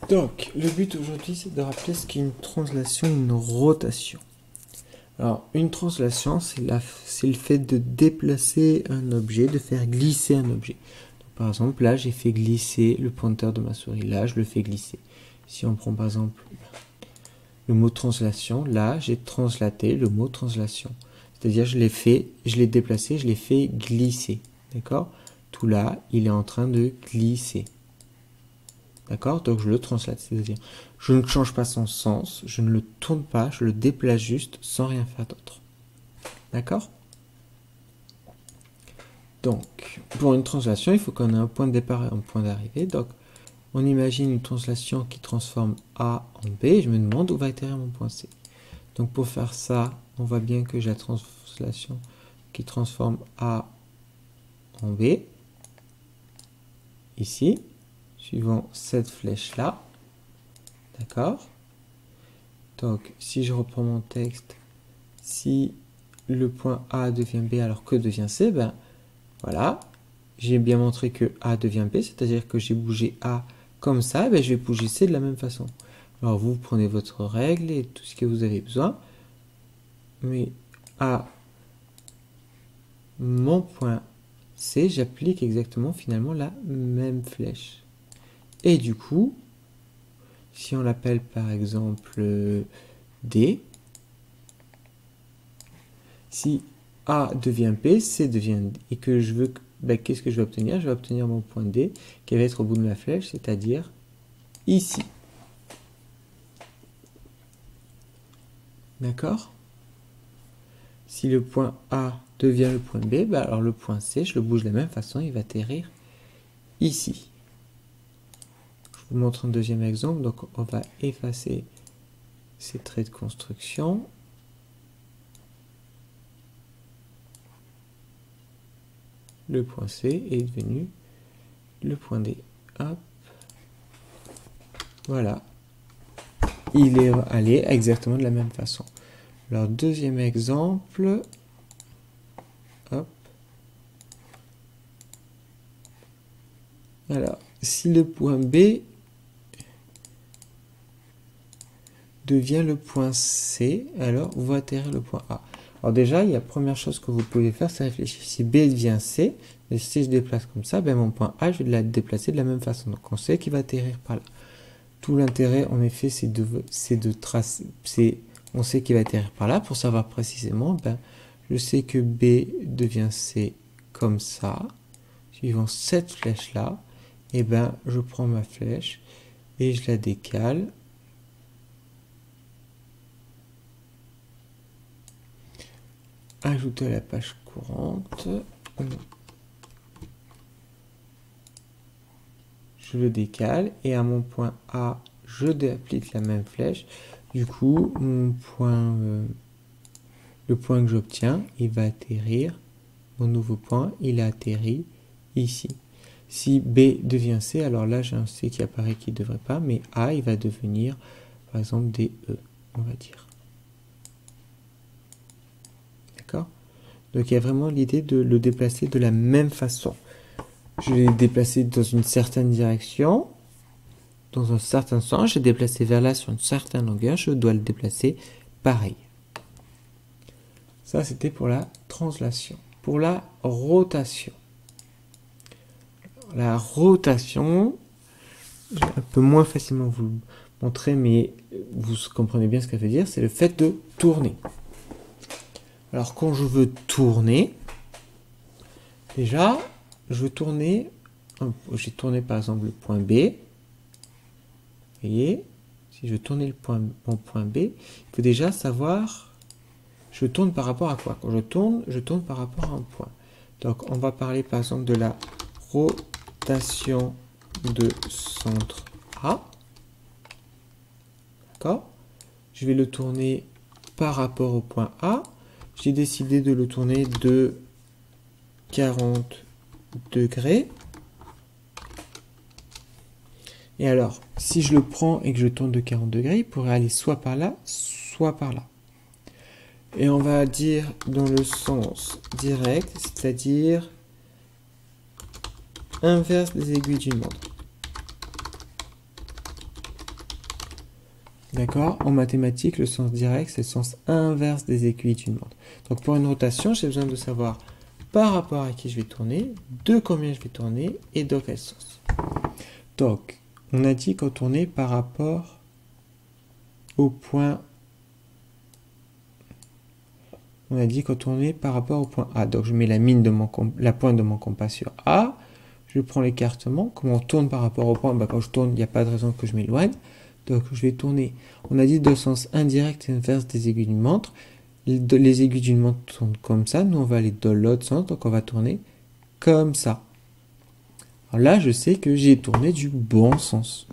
Donc, le but aujourd'hui, c'est de rappeler ce qu'est une translation et une rotation. Alors, une translation, c'est le fait de déplacer un objet, de faire glisser un objet. Donc, par exemple, là, j'ai fait glisser le pointeur de ma souris. Là, je le fais glisser. Si on prend par exemple le mot translation, là, j'ai translaté le mot translation. C'est-à-dire, je l'ai déplacé, je l'ai fait glisser. D'accord? Tout là, il est en train de glisser. D'accord? Donc je le translate, c'est-à-dire je ne change pas son sens, je ne le tourne pas, je le déplace juste sans rien faire d'autre. D'accord? Donc, pour une translation, il faut qu'on ait un point de départ et un point d'arrivée. Donc, on imagine une translation qui transforme A en B, et je me demande où va atterrir mon point C. Donc, pour faire ça, on voit bien que j'ai la translation qui transforme A en B, ici, suivant cette flèche-là. D'accord? Donc, si je reprends mon texte, si le point A devient B alors que devient C, ben voilà, j'ai bien montré que A devient B, c'est-à-dire que j'ai bougé A comme ça, ben je vais bouger C de la même façon. Alors vous prenez votre règle et tout ce que vous avez besoin, mais à mon point C, j'applique exactement finalement la même flèche. Et du coup, si on l'appelle par exemple D, si A devient B, C devient D, et que je veux, ben, qu'est-ce que je vais obtenir? Je vais obtenir mon point D qui va être au bout de ma flèche, c'est-à-dire ici. D'accord? Si le point A devient le point B, ben alors le point C, je le bouge de la même façon, il va atterrir ici. Je vous montre un deuxième exemple, donc on va effacer ces traits de construction. Le point C est devenu le point D. Hop. Voilà. Il est allé exactement de la même façon. Alors, deuxième exemple. Hop. Alors, si le point B devient le point C, alors vous atterrir le point A. Alors déjà, il y a la première chose que vous pouvez faire, c'est réfléchir. Si B devient C, et si je déplace comme ça, ben mon point A, je vais le déplacer de la même façon. Donc on sait qu'il va atterrir par là. Tout l'intérêt, en effet, c'est de tracer. On sait qu'il va atterrir par là. Pour savoir précisément, ben, je sais que B devient C comme ça. Suivant cette flèche-là, et ben, je prends ma flèche et je la décale. Ajouter à la page courante. Je le décale et à mon point A, je applique la même flèche. Du coup, mon point, le point que j'obtiens, il va atterrir. Mon nouveau point, il a atterri ici. Si B devient C, alors là, j'ai un C qui apparaît qui ne devrait pas, mais A, il va devenir, par exemple, des E, on va dire. D'accord? Donc, il y a vraiment l'idée de le déplacer de la même façon. Je l'ai déplacé dans une certaine direction, dans un certain sens, j'ai déplacé vers là sur une certaine longueur, je dois le déplacer pareil. Ça, c'était pour la translation. Pour la rotation. La rotation, je vais un peu moins facilement vous le montrer, mais vous comprenez bien ce que ça veut dire, c'est le fait de tourner. Alors, quand je veux tourner, déjà, je veux tourner, j'ai tourné par exemple le point B. Vous voyez, si je veux tourner mon point B, il faut déjà savoir, je tourne par rapport à quoi? Quand je tourne par rapport à un point. Donc, on va parler par exemple de la rotation de centre A. D'accord? Je vais le tourner par rapport au point A. J'ai décidé de le tourner de 40 degrés. Et alors, si je le prends et que je tourne de 40 degrés, il pourrait aller soit par là, soit par là. Et on va dire dans le sens direct, c'est-à-dire inverse des aiguilles d'une montre. D'accord? En mathématiques, le sens direct, c'est le sens inverse des aiguilles d'une montre. Donc pour une rotation, j'ai besoin de savoir par rapport à qui je vais tourner, de combien je vais tourner et dans quel sens. Donc, on a dit qu'on tournait par rapport au point. On a dit qu'on tournait par rapport au point A. Donc je mets la pointe de mon compas sur A. Je prends l'écartement. Comment on tourne par rapport au point? Quand je tourne, il n'y a pas de raison que je m'éloigne. Donc je vais tourner. On a dit de sens indirect et inverse des aiguilles d'une montre. Les aiguilles d'une montre tournent comme ça. Nous, on va aller dans l'autre sens. Donc on va tourner comme ça. Alors là, je sais que j'ai tourné du bon sens.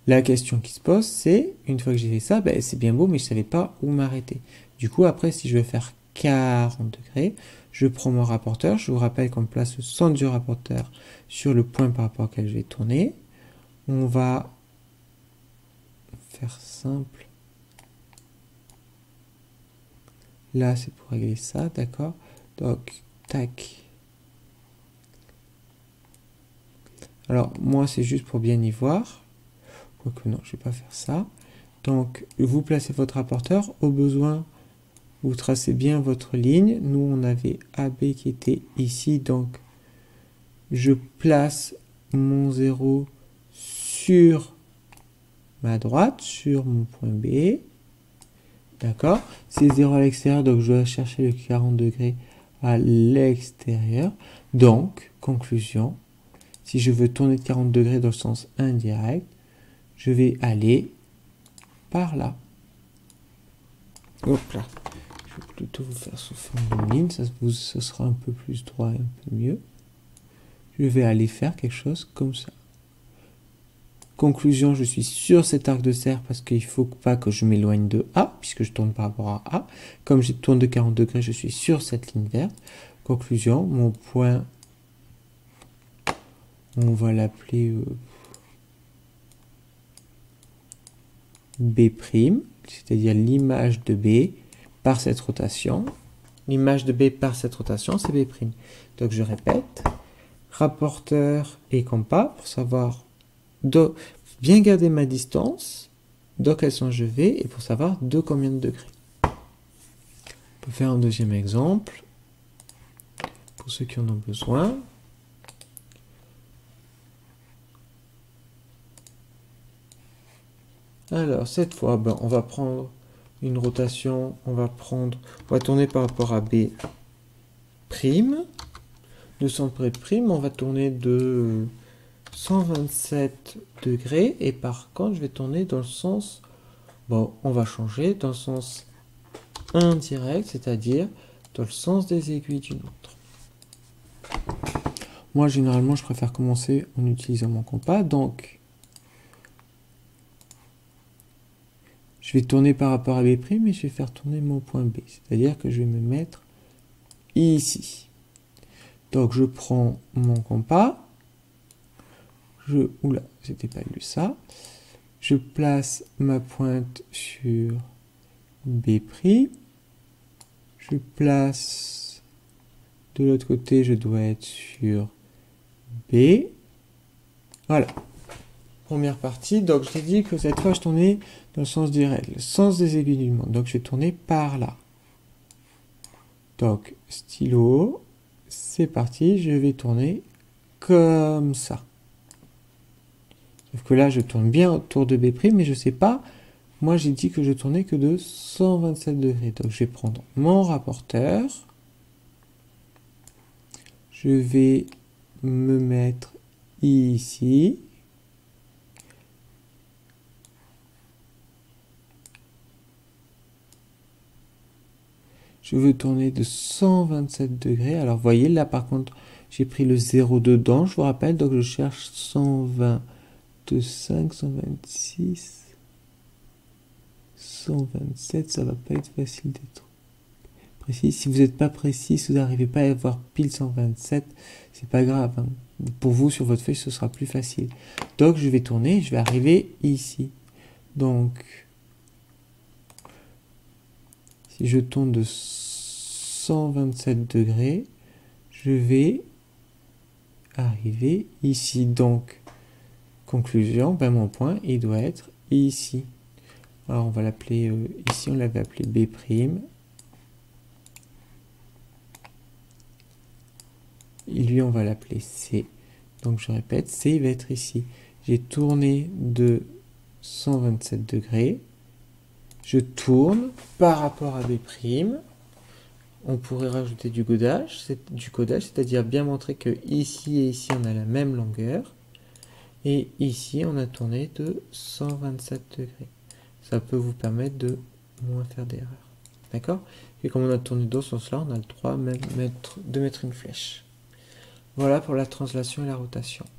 La question qui se pose, c'est, une fois que j'ai fait ça, c'est bien beau, mais je ne savais pas où m'arrêter. Du coup, après, si je veux faire 40 degrés, je prends mon rapporteur. Je vous rappelle qu'on place le centre du rapporteur sur le point par rapport auquel je vais tourner. On va faire simple. Là, c'est pour régler ça, d'accord? Donc, tac. Alors, moi, c'est juste pour bien y voir. Quoique non, je ne vais pas faire ça. Donc, vous placez votre rapporteur. Au besoin, vous tracez bien votre ligne. Nous, on avait AB qui était ici. Donc, je place mon 0 sur ma droite, sur mon point B. D'accord? C'est 0 à l'extérieur, donc je dois chercher le 40 degrés à l'extérieur. Donc, conclusion, si je veux tourner de 40 degrés dans le sens indirect, je vais aller par là. Hop là. Je vais plutôt vous faire sous forme de ligne, ça sera un peu plus droit et un peu mieux. Je vais aller faire quelque chose comme ça. Conclusion, je suis sur cet arc de cercle parce qu'il ne faut pas que je m'éloigne de A, puisque je tourne par rapport à A. Comme je tourne de 40 degrés, je suis sur cette ligne verte. Conclusion, mon point, on va l'appeler B', c'est-à-dire l'image de B par cette rotation. L'image de B par cette rotation, c'est B'. Donc je répète, rapporteur et compas pour savoir bien garder ma distance, dans quel sens je vais et pour savoir de combien de degrés. On peut faire un deuxième exemple pour ceux qui en ont besoin. Alors cette fois, on va prendre une rotation, on va tourner par rapport à B', de centre prime, on va tourner de 127 degrés et par contre je vais tourner dans le sens, on va changer dans le sens indirect, c'est-à-dire dans le sens des aiguilles d'une montre. Moi généralement je préfère commencer en utilisant mon compas, donc je vais tourner par rapport à B' et je vais faire tourner mon point B, c'est-à-dire que je vais me mettre ici. Donc je prends mon compas, oula, c'était pas lu ça. Je place ma pointe sur B'. Je place de l'autre côté, je dois être sur B. Voilà. Première partie. Donc je t'ai dit que cette fois je tournais dans le sens direct, le sens des aiguilles d'une montre. Donc je vais tourner par là. Donc stylo, c'est parti, je vais tourner comme ça. Sauf que là, je tourne bien autour de B', mais je ne sais pas. Moi, j'ai dit que je tournais que de 127 degrés. Donc, je vais prendre mon rapporteur. Je vais me mettre ici. Je veux tourner de 127 degrés. Alors, vous voyez, là, par contre, j'ai pris le 0 dedans, je vous rappelle. Donc, je cherche 125, 126... 127, ça va pas être facile d'être précis. Si vous n'êtes pas précis, si vous n'arrivez pas à avoir pile 127, c'est pas grave. Hein. Pour vous, sur votre feuille, ce sera plus facile. Donc, je vais tourner, je vais arriver ici. Donc, si je tourne de 127 degrés, je vais arriver ici. Donc, conclusion, mon point, il doit être ici. Alors on va l'appeler, ici on l'avait appelé B'. Et lui on va l'appeler C. Donc je répète, C il va être ici. J'ai tourné de 127 degrés. Je tourne par rapport à B'. On pourrait rajouter du codage, c'est-à-dire bien montrer que ici et ici on a la même longueur. Et ici on a tourné de 127 degrés. Ça peut vous permettre de moins faire d'erreurs. D'accord? Et comme on a tourné dans ce sens-là, on a le droit même de mettre une flèche. Voilà pour la translation et la rotation.